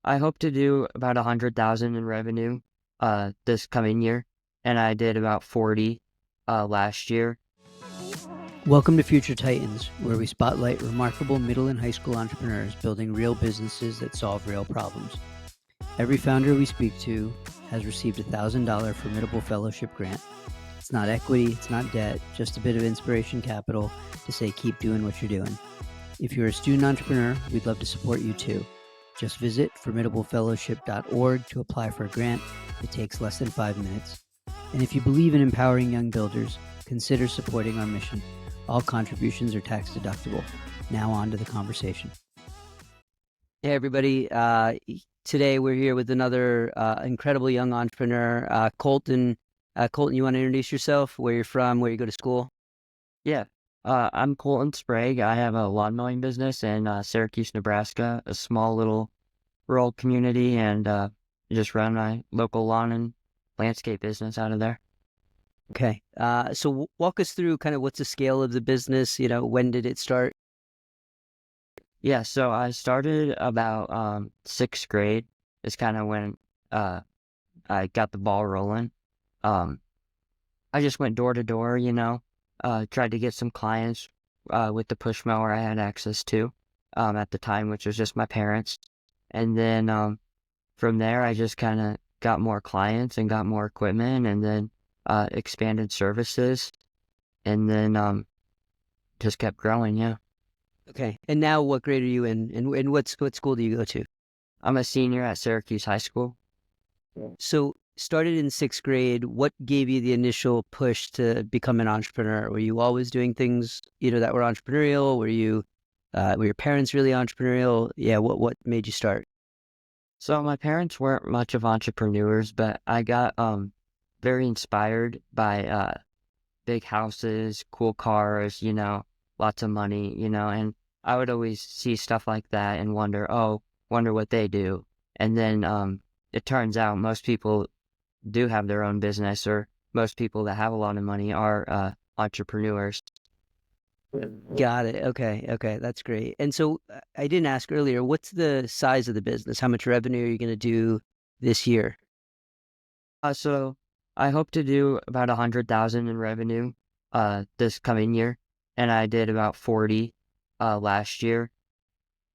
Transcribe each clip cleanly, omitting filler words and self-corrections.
I hope to do about 100,000 in revenue this coming year, and I did about 40 last year. Welcome to Future Titans, where we spotlight remarkable middle and high school entrepreneurs building real businesses that solve real problems. Every founder we speak to has received a $1,000 Formidable Fellowship grant. It's not equity, it's not debt, just a bit of inspiration capital to say keep doing what you're doing. If you're a student entrepreneur, we'd love to support you too. Just visit formidablefellowship.org to apply for a grant. It takes less than 5 minutes. And if you believe in empowering young builders, consider supporting our mission. All contributions are tax deductible. Now on to the conversation. Hey everybody, today we're here with another incredible young entrepreneur, Colton. Colton, you want to introduce yourself, where you're from, where you go to school? Yeah, I'm Colton Sprague. I have a lawn mowing business in Syracuse, Nebraska, a small little rural community, and just run my local lawn and landscape business out of there. Okay, so walk us through kind of what's the scale of the business, when did it start? Yeah, so I started about sixth grade is kind of when uh, I got the ball rolling. Um, I just went door to door, tried to get some clients with the push mower I had access to at the time, which was just my parents. And then from there, I just kind of got more clients and got more equipment, and then expanded services, and then just kept growing. Yeah, Okay, and now what grade are you in, and what school do you go to? I'm a senior at Syracuse High School. So started in sixth grade. What gave you the initial push to become an entrepreneur? Were you always doing things, that were entrepreneurial? Were your parents really entrepreneurial? Yeah, what made you start? So my parents weren't much of entrepreneurs, but I got very inspired by big houses, cool cars, lots of money, and I would always see stuff like that and wonder what they do. And then it turns out most people do have their own business, or most people that have a lot of money are entrepreneurs. Got it. Okay, that's great. And so I didn't ask earlier, what's the size of the business? How much revenue are you going to do this year? So I hope to do about 100,000 in revenue this coming year, and I did about 40 last year.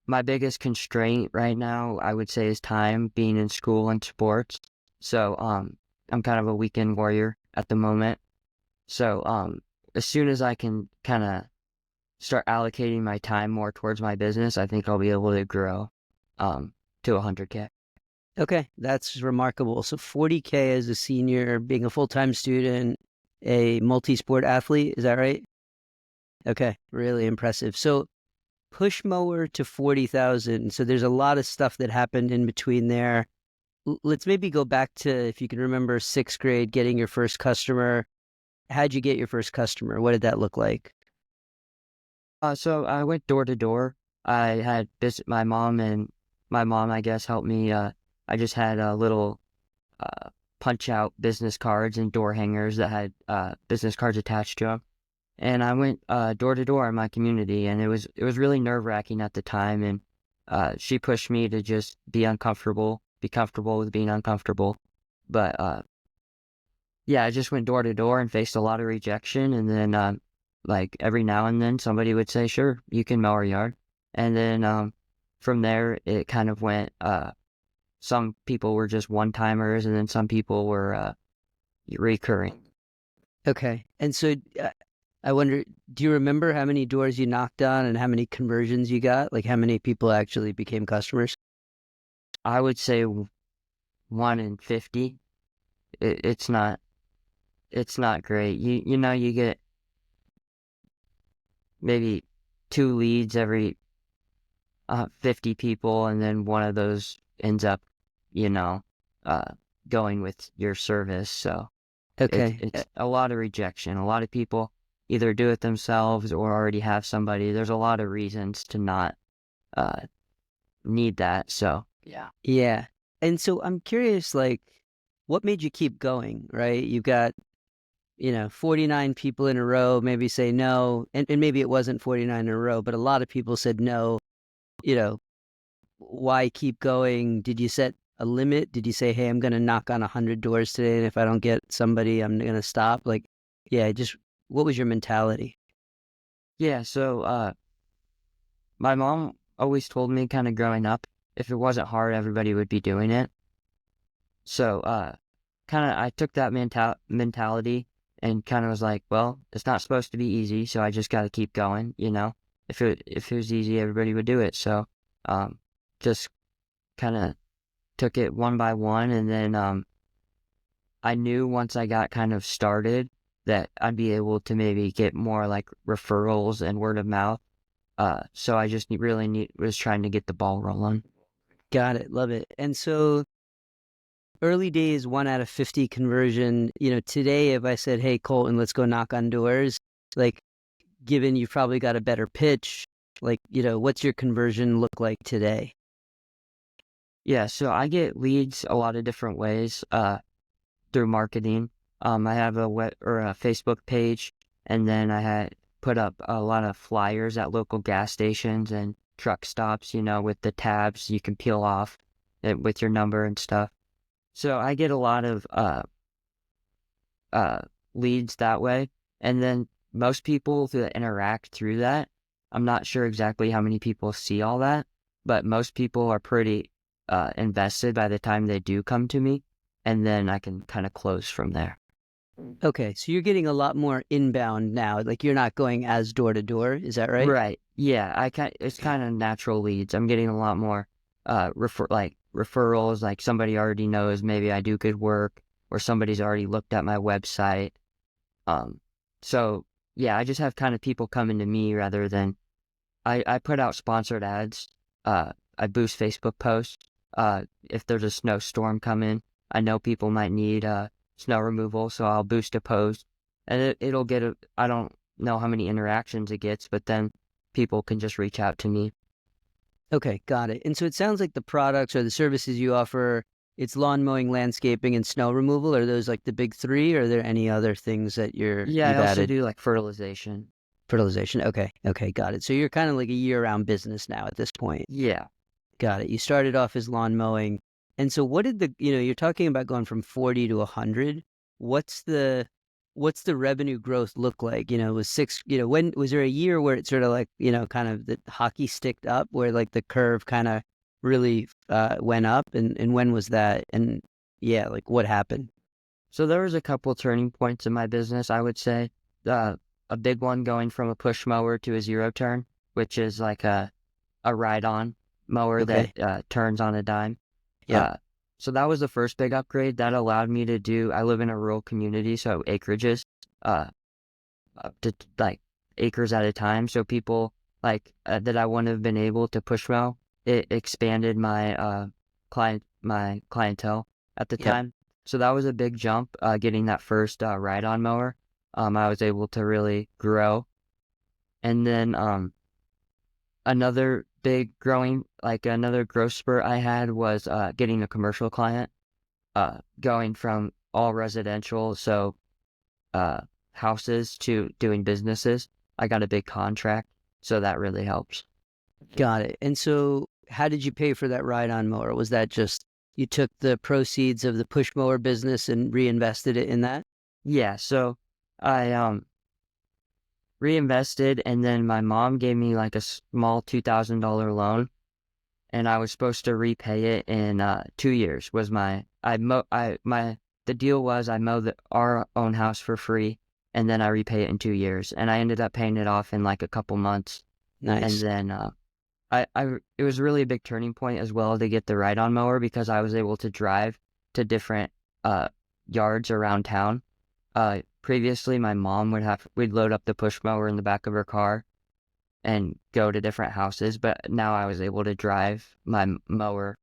My biggest constraint right now, I would say, is time, being in school and sports. So I'm kind of a weekend warrior at the moment. So as soon as I can kind of start allocating my time more towards my business, I think I'll be able to grow to 100K. Okay, that's remarkable. So 40K as a senior, being a full-time student, a multi-sport athlete, is that right? Okay, really impressive. So push mower to 40,000. So there's a lot of stuff that happened in between there. Let's maybe go back to, if you can remember, sixth grade, getting your first customer. How'd you get your first customer? What did that look like? So I went door to door. I had my mom, and my mom, I guess, helped me. I just had a little punch out business cards and door hangers that had business cards attached to them. And I went door to door in my community, and it was really nerve-wracking at the time. And she pushed me to just be comfortable with being uncomfortable. But yeah, I just went door to door and faced a lot of rejection. And then like every now and then somebody would say, "Sure, you can mow our yard." And then from there it kind of went. Some people were just one-timers, and then some people were recurring. Okay. And so I wonder, do you remember how many doors you knocked on and how many conversions you got? Like how many people actually became customers? I would say 1 in 50. It's not great. You get maybe 2 leads every 50 people, and then one of those ends up, you know, uh, going with your service. So Okay. it's a lot of rejection. A lot of people either do it themselves or already have somebody. There's a lot of reasons to not uh, need that. So yeah. Yeah. And so I'm curious, like, what made you keep going, right? You've got, 49 people in a row maybe say no, and maybe it wasn't 49 in a row, but a lot of people said no, you know, why keep going? Did you set a limit? Did you say, hey, I'm going to knock on 100 doors today, and if I don't get somebody, I'm going to stop? Like, yeah, just what was your mentality? Yeah, so my mom always told me kind of growing up, if it wasn't hard, everybody would be doing it. So kind of I took that mentality and kind of was like, well, it's not supposed to be easy, so I just got to keep going, you know. If it was easy, everybody would do it. So um just kind of took it one by one, and then I knew once I got kind of started that I'd be able to maybe get more like referrals and word of mouth. So I just was trying to get the ball rolling. Got it. Love it. And so early days, 1 out of 50 conversion. Today, if I said, hey, Colton, let's go knock on doors, like, given you've probably got a better pitch, like, what's your conversion look like today? Yeah, so I get leads a lot of different ways through marketing. I have a web or a Facebook page, and then I had put up a lot of flyers at local gas stations and truck stops, you know, with the tabs you can peel off with your number and stuff. So I get a lot of uh, leads that way. And then most people that interact through that, I'm not sure exactly how many people see all that, but most people are pretty invested by the time they do come to me. And then I can kind of close from there. Okay, so you're getting a lot more inbound now. Like, you're not going as door to door. Is that right? Right. Yeah. It's kind of natural leads. I'm getting a lot more referrals, like somebody already knows maybe I do good work or somebody's already looked at my website. Um, so yeah, I just have kind of people coming to me rather than I put out sponsored ads. I boost Facebook posts. If there's a snowstorm coming, I know people might need snow removal, so I'll boost a post, and it'll get I don't know how many interactions it gets, but then people can just reach out to me. Okay, got it. And so it sounds like the products or the services you offer, it's lawn mowing, landscaping, and snow removal. Are those like the big three, or are there any other things that Yeah, I you've also added? do like fertilization. Fertilization. Okay. Okay. Got it. So you're kind of like a year-round business now at this point. Yeah. Got it. You started off as lawn mowing. And so what did you're talking about going from 40 to 100. What's the revenue growth look like? Was when was there a year where it sort of like, kind of the hockey sticked up where like the curve kind of really went up, and when was that? And yeah, like what happened? So there was a couple turning points in my business, I would say. A big one going from a push mower to a zero turn, which is like a ride-on mower Okay. that turns on a dime. Yep. Uh, so that was the first big upgrade that allowed me to do. I live in a rural community, so acreages, uh, up to like acres at a time. So people like that I wouldn't have been able to push mow. It expanded my clientele at the Yep. time. So that was a big jump. Getting that first ride-on mower, I was able to really grow. And then another growth spurt I had was getting a commercial client, going from all residential, so uh, houses to doing businesses. I got a big contract, so that really helps. Got it. And so how did you pay for that ride-on mower? Was that just you took the proceeds of the push mower business and reinvested it in that? Yeah, so I reinvested, and then my mom gave me like a small $2,000 loan, and I was supposed to repay it in 2 years. Was my I mo I my The deal was I mow our own house for free, and then I repay it in 2 years, and I ended up paying it off in like a couple months, and Nice. then it was really a big turning point as well to get the ride-on mower because I was able to drive to different uh yards around town. Previously, my mom we'd load up the push mower in the back of her car and go to different houses, but now I was able to drive my mower.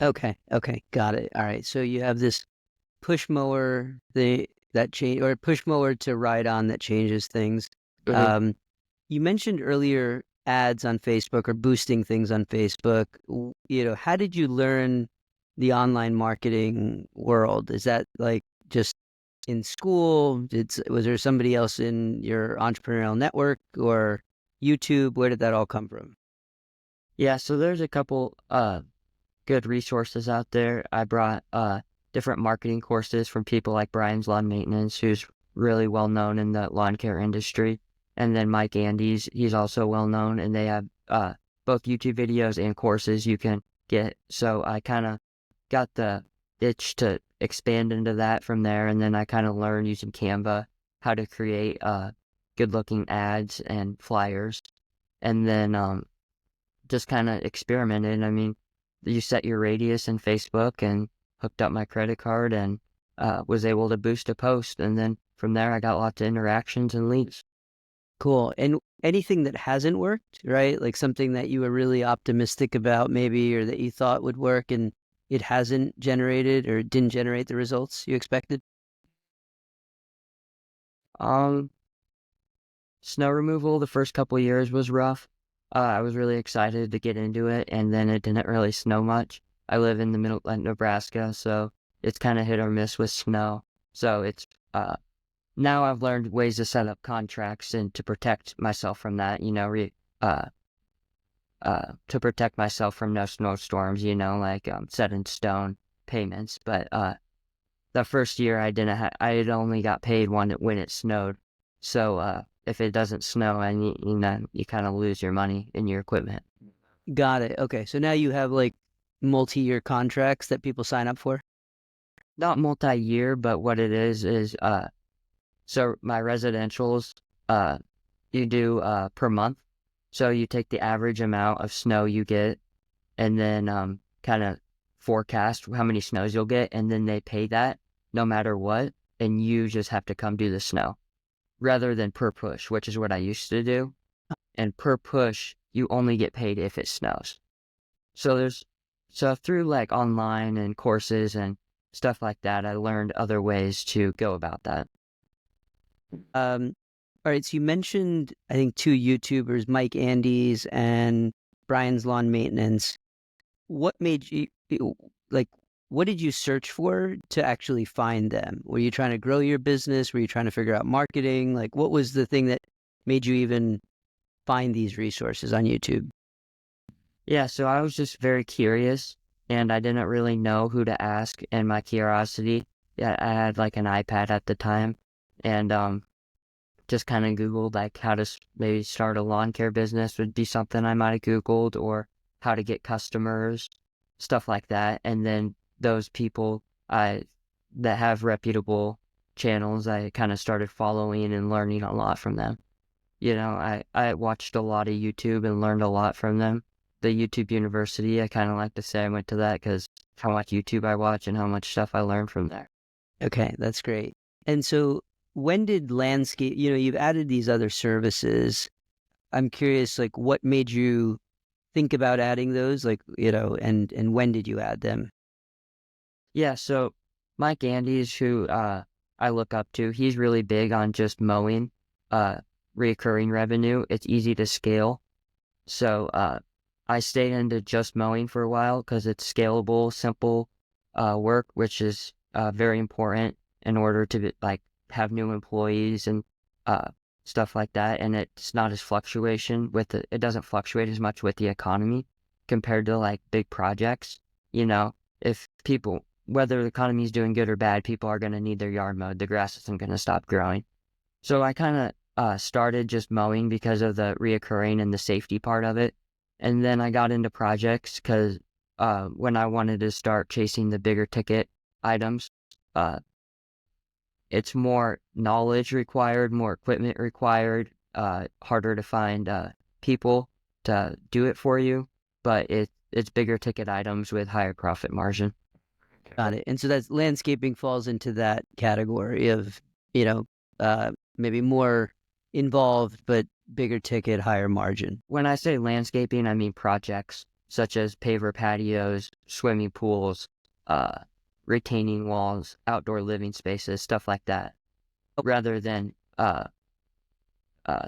Okay. Okay. Got it. All right. So you have this push mower, that change, or push mower to ride on that changes things. Mhm. Um, you mentioned earlier ads on Facebook or boosting things on Facebook. How did you learn the online marketing world? Is that like just in school? Was there somebody else in your entrepreneurial network or YouTube? Where did that all come from? Yeah, so there's a couple good resources out there. I brought different marketing courses from people like Brian's Lawn Maintenance, who's really well known in the lawn care industry, and then Mike Andes, he's also well known, and they have both YouTube videos and courses you can get. So I kind of got the itch to expand into that from there, and then I kind of learned using Canva how to create good looking ads and flyers, and then just kind of experimented. I mean, you set your radius in Facebook and hooked up my credit card and was able to boost a post. And then from there, I got lots of interactions and leads. Cool. And anything that hasn't worked, right? Like something that you were really optimistic about maybe, or that you thought would work and it hasn't generated or didn't generate the results you expected? Um, Snow removal the first couple years was rough. I was really excited to get into it, and then it didn't really snow much. I live in the middle of Nebraska, so it's kind of hit or miss with snow. So it's now I've learned ways to set up contracts and to protect myself from that, uh, to protect myself from no snowstorms, like set in stone payments. But the first year I had only got paid when it snowed. So if it doesn't snow, and you kind of lose your money in your equipment. Got it. Okay. So now you have like multi-year contracts that people sign up for? Not multi-year, but what it is so my residentials, uh, you do per month. So you take the average amount of snow you get, and then kind of forecast how many snows you'll get, and then they pay that no matter what, and you just have to come do the snow rather than per push, which is what I used to do. And per push, you only get paid if it snows. So through like online and courses and stuff like that, I learned other ways to go about that. Um, all right. So you mentioned, I think, two YouTubers, Mike Andes and Brian's Lawn Maintenance. What made like, what did you search for to actually find them? Were you trying to grow your business? Were you trying to figure out marketing? Like, what was the thing that made you even find these resources on YouTube? Yeah, so I was just very curious, and I didn't really know who to ask. And my curiosity, yeah, I had like an iPad at the time, and just kind of Googled like how to maybe start a lawn care business would be something I might have Googled, or how to get customers, stuff like that. And then those people I that have reputable channels, I kind of started following and learning a lot from them. I watched a lot of YouTube and learned a lot from them. The YouTube University, I kind of like to say I went to that because how much YouTube I watch and how much stuff I learned from there. Okay, that's great. And so when did landscape, you've added these other services. I'm curious, like what made you think about adding those? Like, and when did you add them? Yeah, so Mike Andes, who I look up to, he's really big on just mowing, uh, recurring revenue. It's easy to scale. So I stayed into just mowing for a while because it's scalable, simple work, which is very important in order to like have new employees and uh, stuff like that. And it's not as fluctuation with it doesn't fluctuate as much with the economy compared to like big projects. If people, whether the economy is doing good or bad, people are going to need their yard mowed. The grass isn't going to stop growing. So I kind of started just mowing because of the reoccurring and the safety part of it. And then I got into projects because when I wanted to start chasing the bigger ticket items, uh, it's more knowledge required, more equipment required, harder to find people to do it for you, but it's bigger ticket items with higher profit margin. Got it. And so that's landscaping falls into that category of, you know, maybe more involved, but bigger ticket, higher margin. When I say landscaping, I mean projects such as paver patios, swimming pools, uh, retaining walls, outdoor living spaces, stuff like that, rather than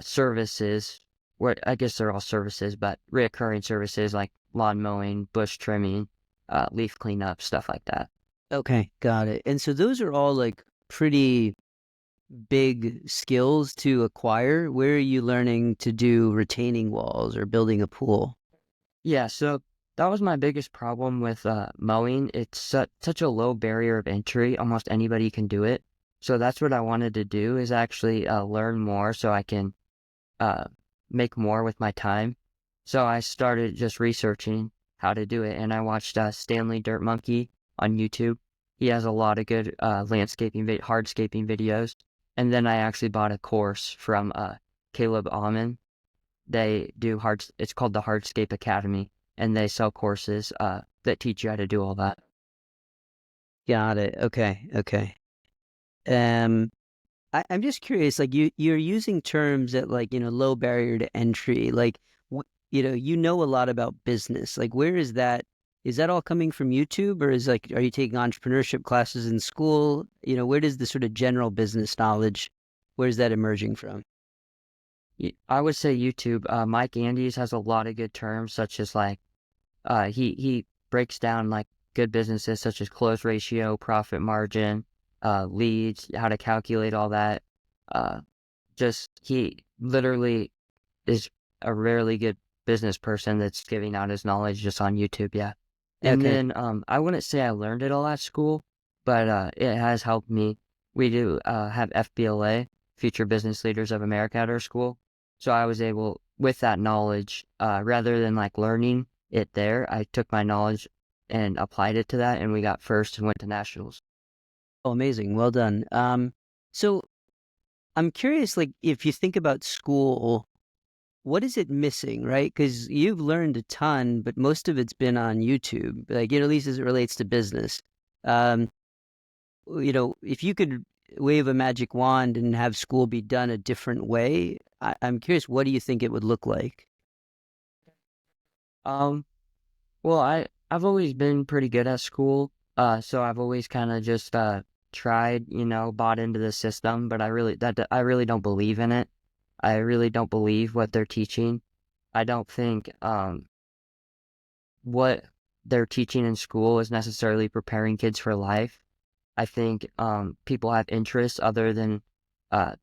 services. Where I guess they're all services, but recurring services like lawn mowing, bush trimming, leaf cleanup, stuff like that. Okay, got it. And so those are all like pretty big skills to acquire. Where are you learning to do retaining walls or building a pool? Yeah, so that was my biggest problem with mowing. It's such a low barrier of entry. Almost anybody can do it. So that's what I wanted to do is actually learn more so I can uh, make more with my time. So I started just researching how to do it, and I watched Stanley Dirt Monkey on YouTube. He has a lot of good hardscaping videos. And then I actually bought a course from Caleb Alman. They do it's called the Hardscape Academy, and they sell courses that teach you how to do all that. Got it. Okay. Okay. Um, I'm just curious, like you're using terms that like, low barrier to entry, like you know a lot about business. Like where is that all coming from YouTube, or are you taking entrepreneurship classes in school? Where does the sort of general business knowledge, where's that emerging from? I would say YouTube. Mike Andes has a lot of good terms, such as like he breaks down like good businesses such as close ratio, profit margin, leads, how to calculate all that. Uh, just he literally is a really good business person that's giving out his knowledge just on YouTube. Yeah. And Okay. then I wouldn't say I learned it all at school, but it has helped me. We do have FBLA, Future Business Leaders of America, at our school. So I was able, with that knowledge, rather than like learning it there, I took my knowledge and applied it to that, and we got first and went to nationals. Oh, amazing. Well done. So I'm curious, like if you think about school, what is it missing, right? Because you've learned a ton, but most of it's been on YouTube, like, at least as it relates to business. Um, if you could wave a magic wand and have school be done a different way, I'm curious, what do you think it would look like? Um, well, I've always been pretty good at school, so I've always kind of just tried, bought into the system, but I really don't believe in it. I really don't believe what they're teaching. I don't think what they're teaching in school is necessarily preparing kids for life. I think people have interests other than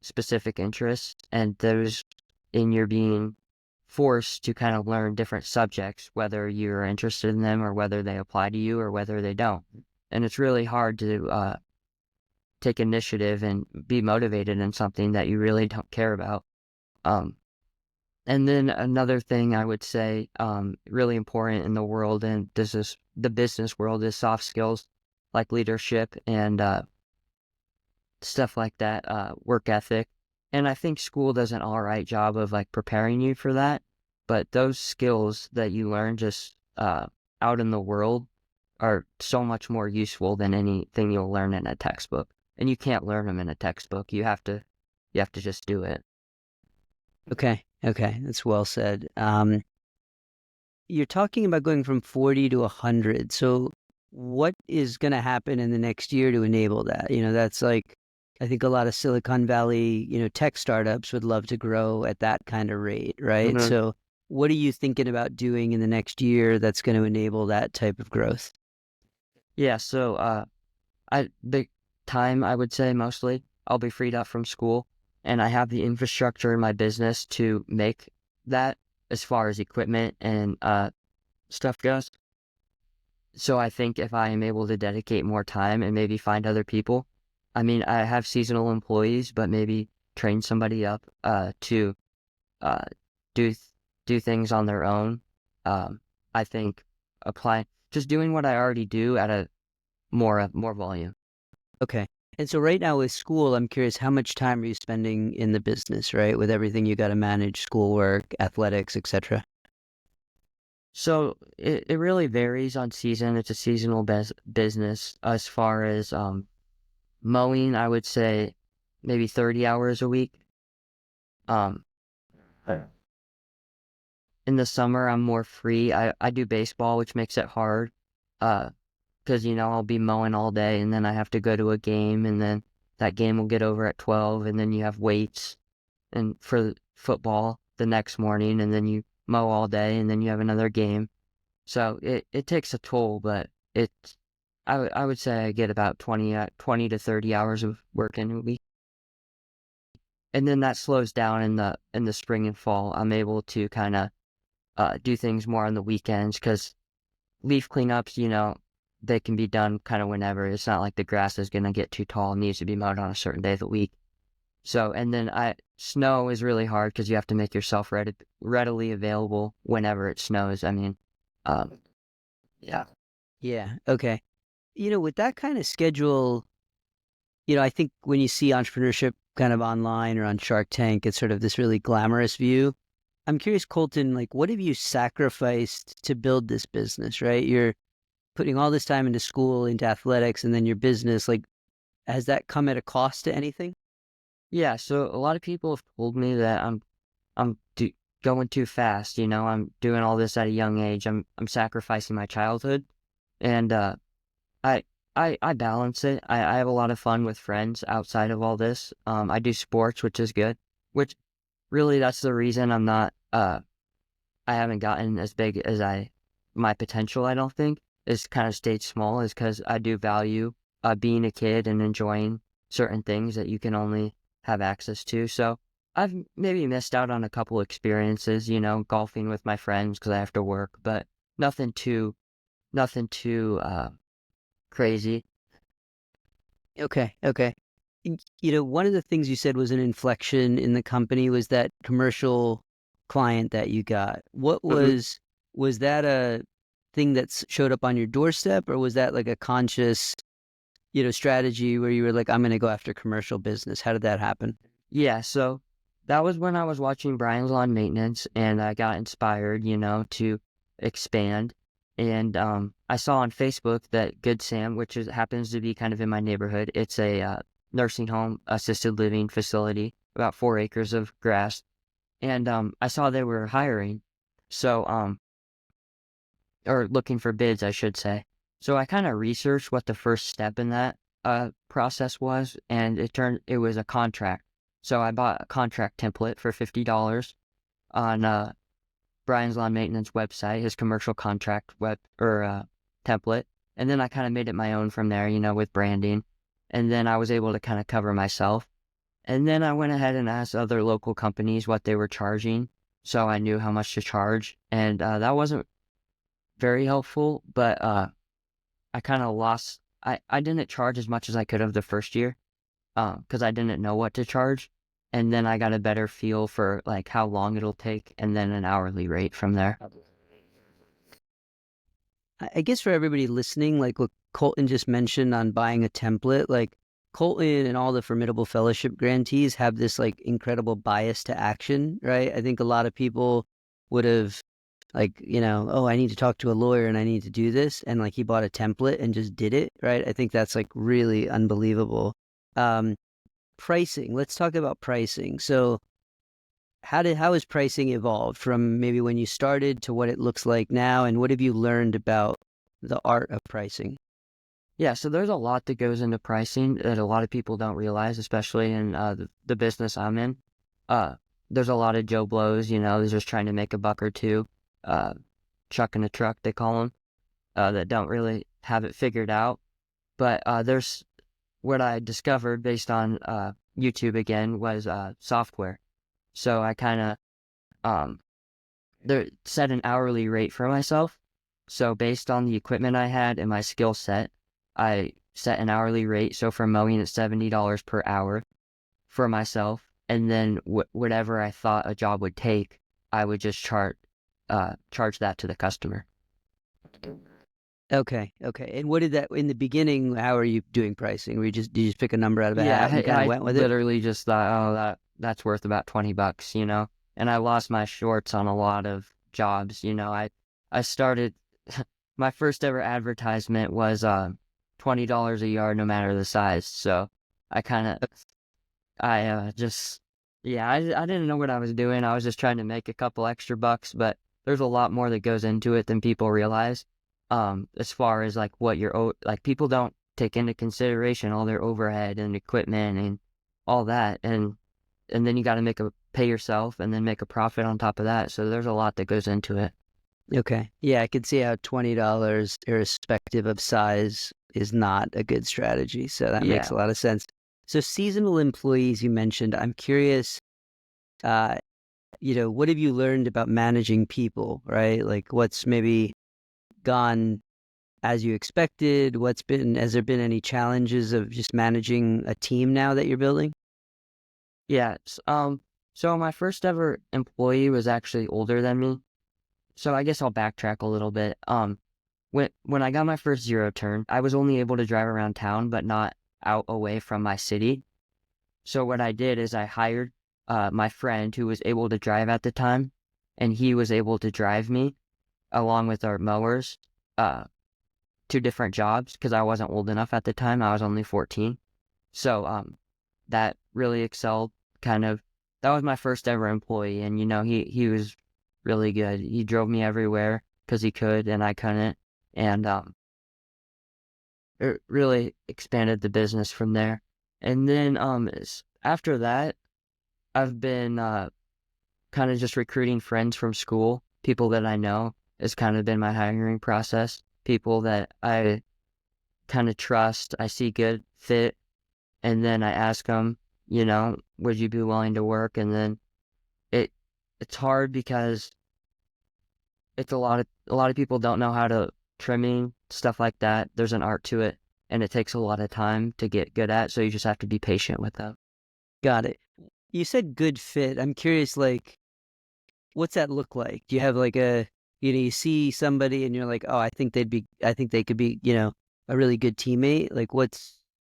specific interests, and those in your being forced to kind of learn different subjects, whether you're interested in them or whether they apply to you or whether they don't. And it's really hard to take initiative and be motivated in something that you really don't care about. Um, and then another thing I would say, really important in the world, and this is the business world, is soft skills like leadership and stuff like that, work ethic. And I think school does an all right job of like preparing you for that. But those skills that you learn just out in the world are so much more useful than anything you'll learn in a textbook. And you can't learn them in a textbook. You have to just do it. Okay. Okay. That's well said. You're talking about going from 40 to 100. So what is going to happen in the next year to enable that? That's like, I think a lot of Silicon Valley, tech startups would love to grow at that kind of rate, right? Mhm. So what are you thinking about doing in the next year that's going to enable that type of growth? Yeah, so the time I would say mostly I'll be freed up from school, and I have the infrastructure in my business to make that as far as equipment and stuff goes. So I think if I am able to dedicate more time and maybe find other people, I mean, I have seasonal employees, but maybe train somebody up to uh, do do things on their own. I think apply just doing what I already do at a more volume. Okay. And so right now with school, I'm curious, how much time are you spending in the business, right? With everything you got to manage, schoolwork, athletics, etc. So it really varies on season. It's a seasonal business. As far as mowing, I would say maybe 30 hours a week. Um, in the summer, I'm more free. I do baseball, which makes it hard. Because I'll be mowing all day, and then I have to go to a game, and then that game will get over at 12, and then you have weights and for football the next morning, and then you mow all day, and then you have another game. So it takes a toll, but I would say I get about 20 to 30 hours of work in a week. And then that slows down in the spring and fall. I'm able to kind of do things more on the weekends because leaf cleanups, they can be done kind of whenever. It's not like the grass is gonna get too tall and needs to be mowed on a certain day of the week. So, and then snow is really hard because you have to make yourself readily available whenever it snows. I mean, um, yeah. Yeah. Okay. With that kind of schedule, I think when you see entrepreneurship kind of online or on Shark Tank, it's sort of this really glamorous view. I'm curious, Colton, like what have you sacrificed to build this business, right? You're putting all this time into school, into athletics, and then your business. Like, has that come at a cost to anything? Yeah, so a lot of people have told me that I'm going too fast, I'm doing all this at a young age. I'm sacrificing my childhood, and I I balance it. I have a lot of fun with friends outside of all this. I do sports, which is good. Which really that's the reason I haven't gotten as big as my potential. I don't think is kind of stayed small is because I do value being a kid and enjoying certain things that you can only have access to. So I've maybe missed out on a couple experiences, golfing with my friends because I have to work, but nothing too nothing too crazy. Okay. Okay. One of the things you said was an inflection in the company was that commercial client that you got. What was that a thing that showed up on your doorstep, or was that like a conscious, strategy where you were like, I'm going to go after commercial business? How did that happen? Yeah, so that was when I was watching Brian's Lawn Maintenance and I got inspired, to expand. And I saw on Facebook that Good Sam, which happens to be kind of in my neighborhood, it's a nursing home, assisted living facility, about 4 acres of grass. And I saw they were hiring, so or looking for bids, I should say. So I kind of researched what the first step in that process was, and it was a contract. So I bought a contract template for $50 on Brian's Lawn Maintenance website, his commercial contract template, and then I kind of made it my own from there, with branding, and then I was able to kind of cover myself. And then I went ahead and asked other local companies what they were charging, so I knew how much to charge, and that wasn't very helpful, but I kind of lost. I didn't charge as much as I could have the first year, because I didn't know what to charge, and then I got a better feel for like how long it'll take, and then an hourly rate from there. I guess for everybody listening, like what Colton just mentioned on buying a template, like Colton and all the Formidable Fellowship grantees have this like incredible bias to action, right? I think a lot of people would have like, oh, I need to talk to a lawyer and I need to do this. And like he bought a template and just did it, right? I think that's like really unbelievable. Pricing, let's talk about pricing. So how has pricing evolved from maybe when you started to what it looks like now, and what have you learned about the art of pricing? Yeah, so there's a lot that goes into pricing that a lot of people don't realize, especially in the business I'm in. Uh, there's a lot of Joe Blows, they're just trying to make a buck or two, uh, chuck in a truck, they call them, that don't really have it figured out. But there's what I discovered based on YouTube again was software. So I kind of um, set an hourly rate for myself. So based on the equipment I had and my skill set, I set an hourly rate. So for mowing, it's $70 per hour for myself, and then whatever I thought a job would take, I would just charge that to the customer. Okay, okay. And what did that in the beginning? How are you doing pricing? Did you just pick a number out of a Yeah, hat and kind of I went with it? literally just thought, oh, that's worth about $20, And I lost my shorts on a lot of jobs, I started my first ever advertisement was $20 a yard, no matter the size. So I kind of just yeah, I didn't know what I was doing. I was just trying to make a couple extra bucks, but there's a lot more that goes into it than people realize. As far as like what like people don't take into consideration all their overhead and equipment and all that, and then you got to pay yourself and then make a profit on top of that. So there's a lot that goes into it. Okay. Yeah, I could see how $20, irrespective of size, is not a good strategy. So that makes Yeah. a lot of sense. So seasonal employees you mentioned, I'm curious, what have you learned about managing people, right? Like what's maybe gone as you expected? Has there been any challenges of just managing a team now that you're building? Yeah. So my first ever employee was actually older than me. So I guess I'll backtrack a little bit. When I got my first zero turn, I was only able to drive around town, but not out away from my city. So what I did is I hired my friend who was able to drive at the time, and he was able to drive me along with our mowers uh, to different jobs because I wasn't old enough at the time. I was only 14. So that really excelled. Kind of that was my first ever employee, and he was really good. He drove me everywhere because he could and I couldn't, and it really expanded the business from there. And then after that, I've been kind of just recruiting friends from school, people that I know. Has kind of been my hiring process. People that I kind of trust, I see good fit, and then I ask them, would you be willing to work? And then it it's hard because it's a lot of people don't know how to trimming stuff like that. There's an art to it, and it takes a lot of time to get good at. So you just have to be patient with them. Got it. You said good fit. I'm curious, like, what's that look like? Do you have like you see somebody and you're like, oh, I think they could be, a really good teammate. Like,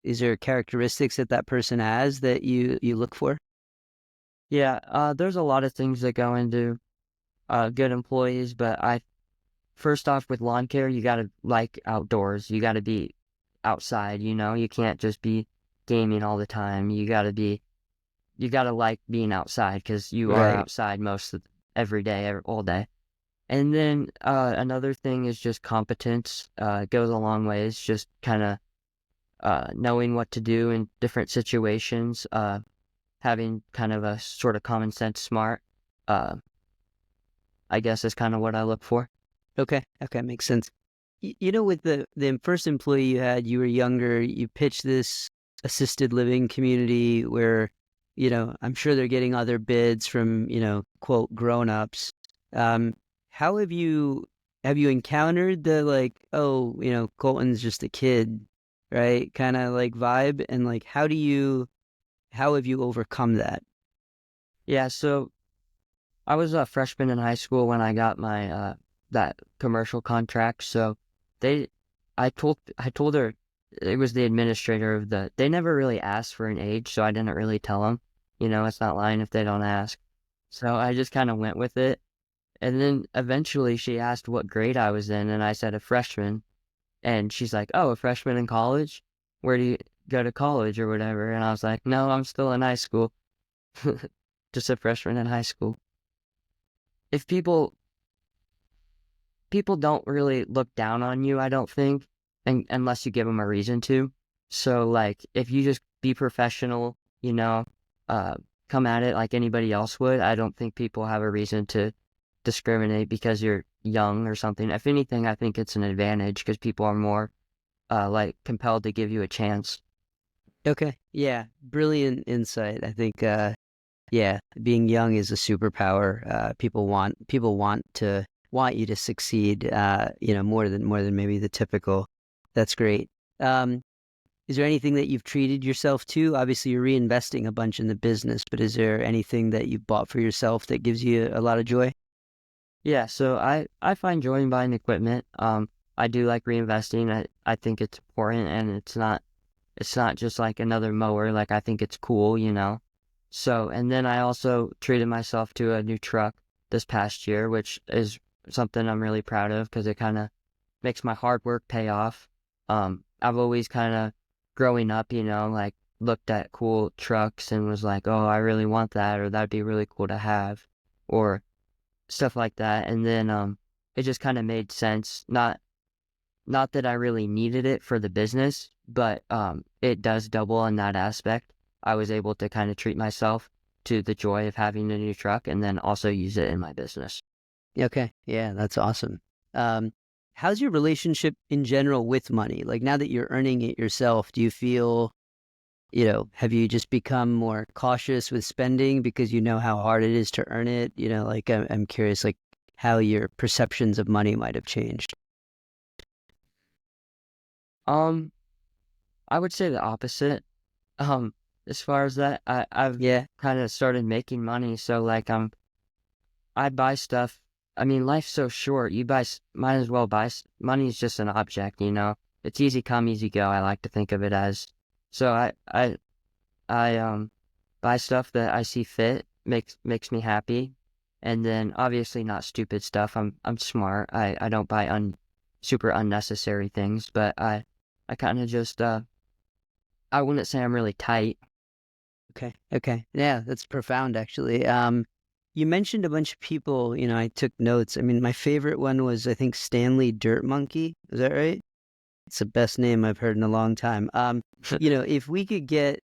is there characteristics that that person has that you look for? Yeah, there's a lot of things that go into good employees, but I first off with lawn care, you gotta like outdoors. You gotta be outside. You can't just be gaming all the time. You gotta like being outside because you are Right. outside most of every day, all day. And then another thing is just competence. Goes a long ways. Just kind of knowing what to do in different situations. Having kind of a sort of common sense, smart. Uh, I guess is kind of what I look for. Okay. Okay. Makes sense. With the first employee you had, you were younger, you pitched this assisted living community where, I'm sure they're getting other bids from, quote, grown-ups. Um, how have you encountered the like, oh, Colton's just a kid, right? Kind of like vibe, and like, how have you overcome that? Yeah. So I was a freshman in high school when I got my that commercial contract. So they, I told her it was the administrator of the. They never really asked for an age, so I didn't really tell them. It's not lying if they don't ask. So I just kind of went with it. And then eventually she asked what grade I was in, and I said a freshman. And she's like, "Oh, a freshman in college? Where do you go to college or whatever?" And I was like, "No, I'm still in high school, just a freshman in high school." If people don't really look down on you, I don't think, unless you give them a reason to. So, like, if you just be professional, uh, come at it like anybody else would, I don't think people have a reason to discriminate because you're young or something. If anything, I think it's an advantage because people are more, like, compelled to give you a chance. Okay. Yeah. Brilliant insight. I think, yeah, being young is a superpower. People want you to succeed. More than maybe the typical. That's great. Um, is there anything that you've treated yourself to? Obviously, you're reinvesting a bunch in the business, but is there anything that you've bought for yourself that gives you a lot of joy? Yeah, so I find joy in buying equipment. I do like reinvesting. I think it's important, and it's not just like another mower. Like I think it's cool. So, and then I also treated myself to a new truck this past year, which is something I'm really proud of because it kind of makes my hard work pay off. I've always kind of growing up, like looked at cool trucks and was like, oh, I really want that, or that'd be really cool to have, or stuff like that. And then it just kind of made sense. Not that I really needed it for the business, but it does double in that aspect. I was able to kind of treat myself to the joy of having a new truck and then also use it in my business. Okay. Yeah, that's awesome. Um, how's your relationship in general with money? Like now that you're earning it yourself, do you feel have you just become more cautious with spending because you know how hard it is to earn it? Like I'm curious, like how your perceptions of money might have changed. Um, I would say the opposite. Um, as far as that, I've Yeah. kind of started making money, so like I buy stuff. I mean, life's so short. Might as well money is just an object, you know. It's easy come, easy go. I like to think of it as. So I buy stuff that I see fit, makes me happy, and then obviously not stupid stuff. I'm smart. I don't buy super unnecessary things, but I kind of just I wouldn't say I'm really tight. Okay. Okay. Yeah, that's profound actually. You mentioned a bunch of people, I took notes. I mean, my favorite one was I think Stanley Dirt Monkey. Is that right? It's the best name I've heard in a long time. If we could get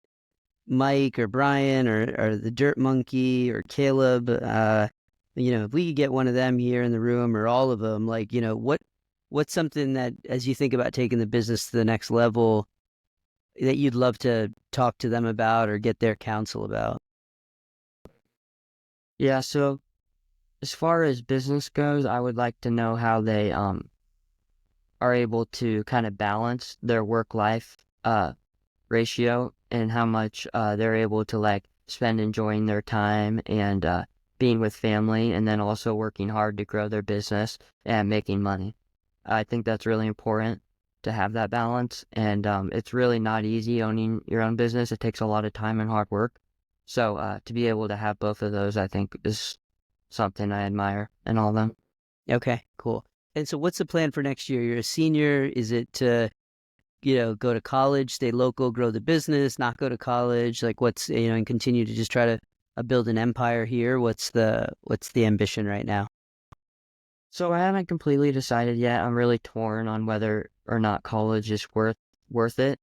Mike or Brian or the Dirt Monkey or Caleb, if we could get one of them here in the room or all of them, like, what's something that as you think about taking the business to the next level that you'd love to talk to them about or get their counsel about? Yeah, so as far as business goes, I would like to know how they are able to kind of balance their work life ratio and how much they're able to like spend enjoying their time and being with family and then also working hard to grow their business and making money. I think that's really important to have that balance, and it's really not easy owning your own business. It takes a lot of time and hard work. So to be able to have both of those, I think, is something I admire in all of them. Okay, cool. And so what's the plan for next year? You're a senior. Is it to, go to college, stay local, grow the business, not go to college? Like what's, and continue to just try to build an empire here? What's the ambition right now? So I haven't completely decided yet. I'm really torn on whether or not college is worth it.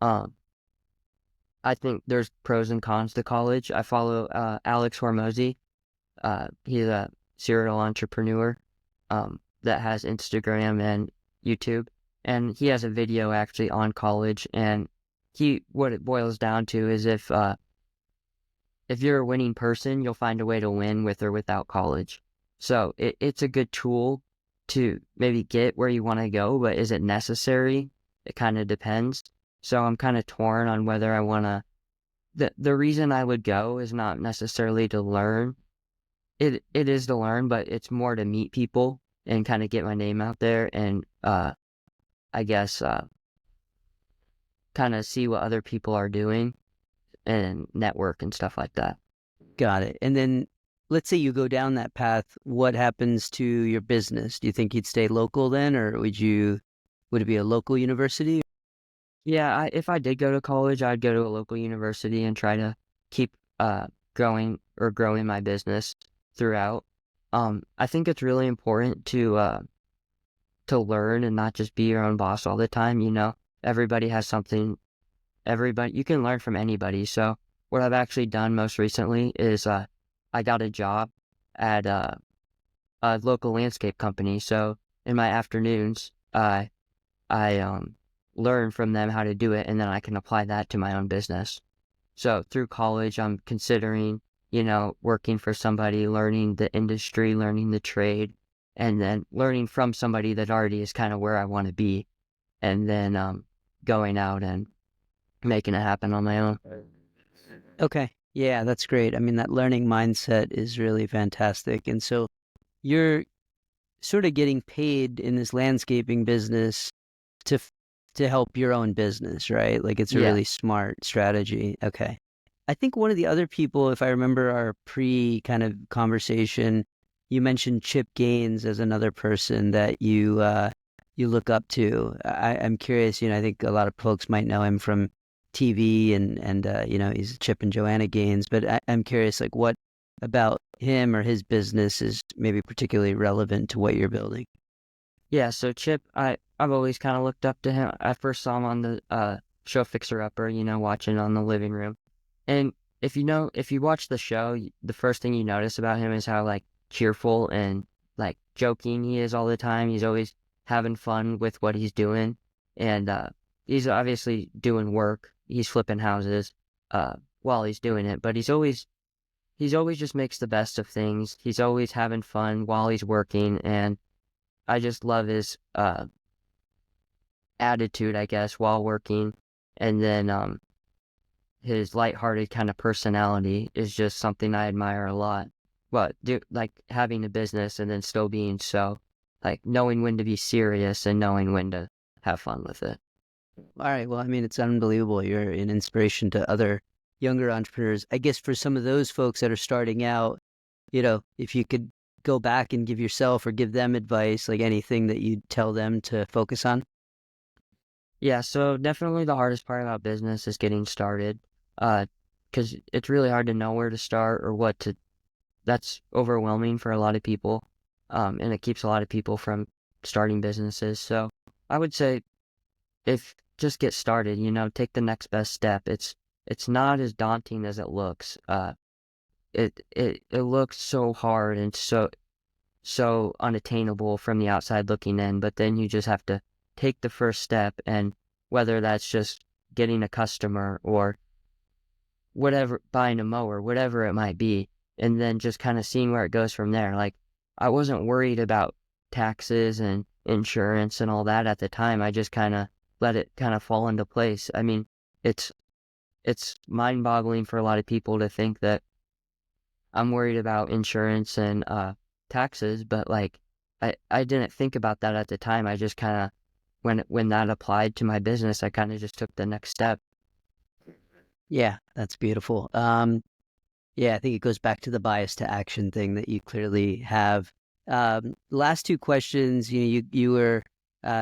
Um, I think there's pros and cons to college. I follow Alex Hormozy. He's a serial entrepreneur that has Instagram and YouTube, and he has a video actually on college. And what it boils down to is if you're a winning person, you'll find a way to win with or without college. So it's a good tool to maybe get where you want to go, but is it necessary? It kind of depends. So I'm kind of torn on whether I want to. The reason I would go is not necessarily to learn. It is to learn, but it's more to meet people and kind of get my name out there and I guess kind of see what other people are doing and network and stuff like that. Got it. And then let's say you go down that path, what happens to your business? Do you think you'd stay local then, or would it be a local university? Yeah, if I did go to college, I'd go to a local university and try to keep growing my business throughout. I think it's really important to learn and not just be your own boss all the time. You know, everybody has something. Everybody, you can learn from anybody. So what I've actually done most recently is I got a job at a local landscape company. So in my afternoons, I learn from them how to do it, and then I can apply that to my own business. So through college, I'm considering, working for somebody, learning the industry, learning the trade, and then learning from somebody that already is kind of where I want to be, and then going out and making it happen on my own. Okay. Yeah, that's great. I mean, that learning mindset is really fantastic. And so you're sort of getting paid in this landscaping business to to help your own business, right? Like it's a Yeah. really smart strategy. Okay. I think one of the other people, if I remember our pre kind of conversation, you mentioned Chip Gaines as another person that you look up to. I'm curious, I think a lot of folks might know him from TV and he's Chip and Joanna Gaines, but I'm curious, like what about him or his business is maybe particularly relevant to what you're building? Yeah, so Chip, I've always kind of looked up to him. I first saw him on the show Fixer Upper, watching on the living room. And if you watch the show, the first thing you notice about him is how like cheerful and like joking he is all the time. He's always having fun with what he's doing, and he's obviously doing work, he's flipping houses while he's doing it, but he's always just makes the best of things. He's always having fun while he's working, and I just love his attitude, I guess, while working. And then his lighthearted kind of personality is just something I admire a lot. But like having a business and then still being so, like knowing when to be serious and knowing when to have fun with it. All right. Well, I mean, it's unbelievable. You're an inspiration to other younger entrepreneurs. I guess for some of those folks that are starting out, if you could go back and give yourself or give them advice, like anything that you'd tell them to focus on. Yeah, so definitely the hardest part about business is getting started. Because it's really hard to know where to start or what to. That's overwhelming for a lot of people, and it keeps a lot of people from starting businesses. So I would say if just get started, take the next best step. It's not as daunting as it looks. It looks so hard and so unattainable from the outside looking in, but then you just have to take the first step, and whether that's just getting a customer or whatever, buying a mower, whatever it might be, and then just kind of seeing where it goes from there. Like, I wasn't worried about taxes and insurance and all that at the time. I just kind of let it kind of fall into place. I mean, it's it's mind-boggling for a lot of people to think that I'm worried about insurance and taxes, but like I didn't think about that at the time. I just kind of when that applied to my business, I kind of just took the next step. Yeah, that's beautiful. Yeah, I think it goes back to the bias to action thing that you clearly have. Last two questions. You were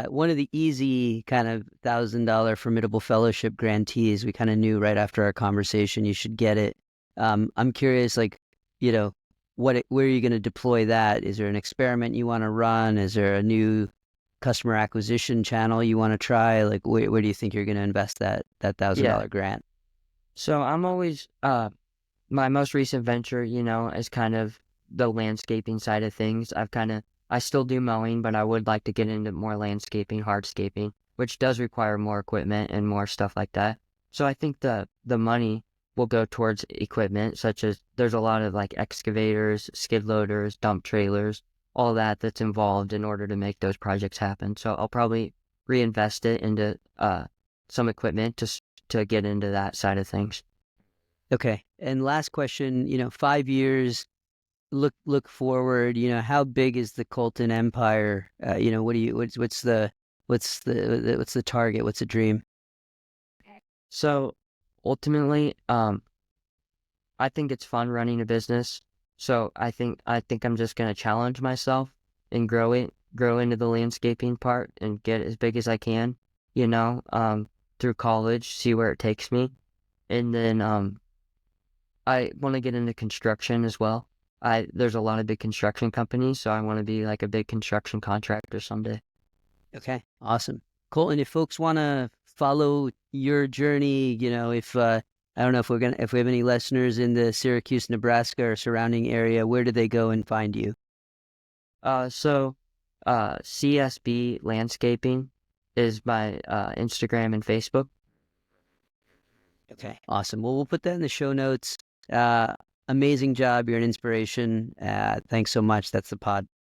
one of the easy kind of $1,000 Formidable Fellowship grantees. We kind of knew right after our conversation you should get it. I'm curious, like, where are you going to deploy that? Is there an experiment you want to run? Is there a new customer acquisition channel you want to try? Like, where do you think you're going to invest that Yeah. $1,000 grant? So I'm always my most recent venture, is kind of the landscaping side of things. I still do mowing, but I would like to get into more landscaping, hardscaping, which does require more equipment and more stuff like that. So I think the money will go towards equipment, such as there's a lot of like excavators, skid loaders, dump trailers, all that's involved in order to make those projects happen. So I'll probably reinvest it into some equipment to get into that side of things. Okay. And last question, 5 years, look forward, how big is the Colton empire? What's the target? What's the dream? So ultimately, I think it's fun running a business. So I think I'm just gonna challenge myself and grow into the landscaping part and get as big as I can, through college, see where it takes me. And then I want to get into construction as well. There's a lot of big construction companies, so I want to be like a big construction contractor someday. Okay. Awesome. Colton, if folks want to follow your journey, if I don't know if we have any listeners in the Syracuse, Nebraska or surrounding area, where do they go and find you? So CSB Landscaping is my Instagram and Facebook. Okay. Awesome. Well, we'll put that in the show notes. Amazing job. You're an inspiration. Thanks so much. That's the pod.